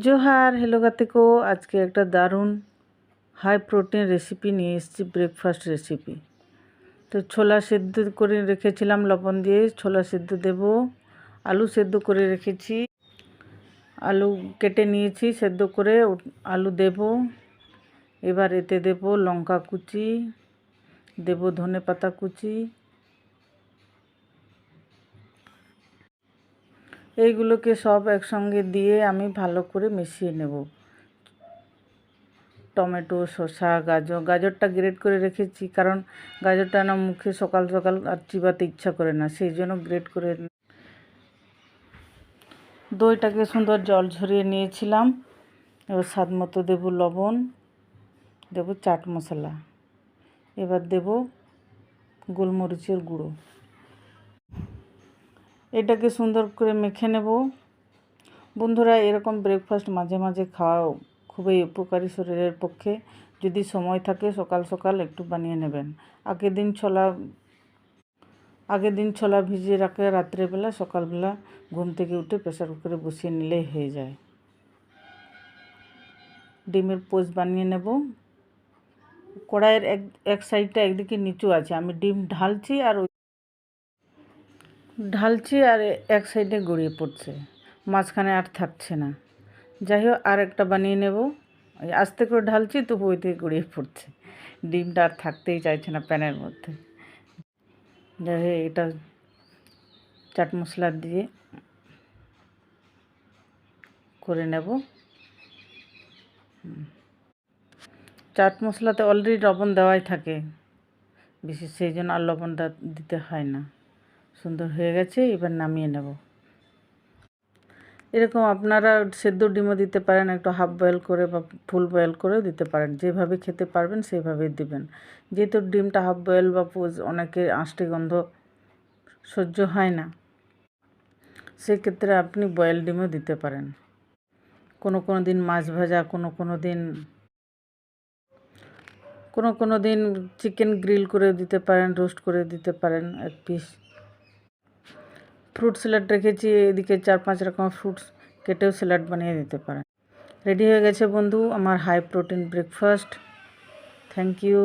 Johar, hello গাতেকো। আজকে একটা দারুণ হাই প্রোটিন রেসিপি নিয়ে এসেছি, ব্রেকফাস্ট রেসিপি। তো ছোলা সেদ্ধ করে রেখেছিলাম লবণ দিয়ে, ছোলা সেদ্ধ দেব। আলু সেদ্ধ করে রেখেছি, আলু কেটে নিয়েছি সেদ্ধ করে, আলু দেব। এবার এতে দেব লঙ্কা কুচি, দেব ধনে পাতা কুচি। এইগুলোকে সব একসঙ্গে দিয়ে আমি ভালো করে মিশিয়ে নেব। টমেটো, শসা, গাজরটা গ্রেট করে রেখেছি, কারণ গাজরটা না মুখে সকাল সকাল আর চিবাতে ইচ্ছা করে না, সেই জন্য গ্রেট করে। দইটাকে সুন্দর জল ঝরিয়ে নিয়েছিলাম। এবার স্বাদ মতো দেবো লবণ, দেবো চাট মশলা, এবার দেব গোলমরিচের গুঁড়ো। এটাকে সুন্দর করে মেখে নেব। বন্ধুরা, এরকম ব্রেকফাস্ট মাঝে মাঝে খাওয়াও খুবই উপকারী শরীরের পক্ষে। যদি সময় থাকে সকাল সকাল একটু বানিয়ে নেবেন। আগের দিন ছোলা ভিজিয়ে রাখে, রাত্রেবেলা সকালবেলা ঘুম থেকে উঠে প্রেসার কুকারে বসিয়ে নিলেই হয়ে যায়। ডিমের পোচ বানিয়ে নেব। কড়াইয়ের এক সাইডটা একদিকে নিচু আছে, আমি ডিম ঢালছি আর এক সাইডে গড়িয়ে পড়ছে, মাঝখানে আর থাকছে না। যাই হোক, আর একটা বানিয়ে নেব। আস্তে করে ঢালছি তবু ওই থেকে গড়িয়ে পড়ছে, ডিমটা আর থাকতেই চাইছে না প্যানের মধ্যে। যাই হোক, এটা চাট মশলা দিয়ে করে নেব। চাট মশলাতে অলরেডি লবণ দেওয়াই থাকে বেশি, সেই জন্য আর লবণটা দিতে হয় না। সুন্দর হয়ে গেছে, এবার নামিয়ে নেব। এরকম আপনারা সেদ্ধ ডিমও দিতে পারেন, একটু হাফ বয়েল করে বা ফুল বয়েল করেও দিতে পারেন। যেভাবে খেতে পারবেন সেইভাবেই দিবেন। যেহেতু ডিমটা হাফ বয়েল বা অনেকের আঁশটে গন্ধ সহ্য হয় না, সেক্ষেত্রে আপনি বয়েল ডিমও দিতে পারেন। কোনো দিন মাছ ভাজা, কোনো দিন চিকেন গ্রিল করে দিতে পারেন, রোস্ট করে দিতে পারেন এক পিস। ফ্রুট স্যালাড রেখেছি, এদিকে 4-5 রকম ফ্রুটস কেটেও স্যালাড বানিয়ে দিতে পারেন। রেডি হয়ে গেছে বন্ধু আমার high protein breakfast. Thank you.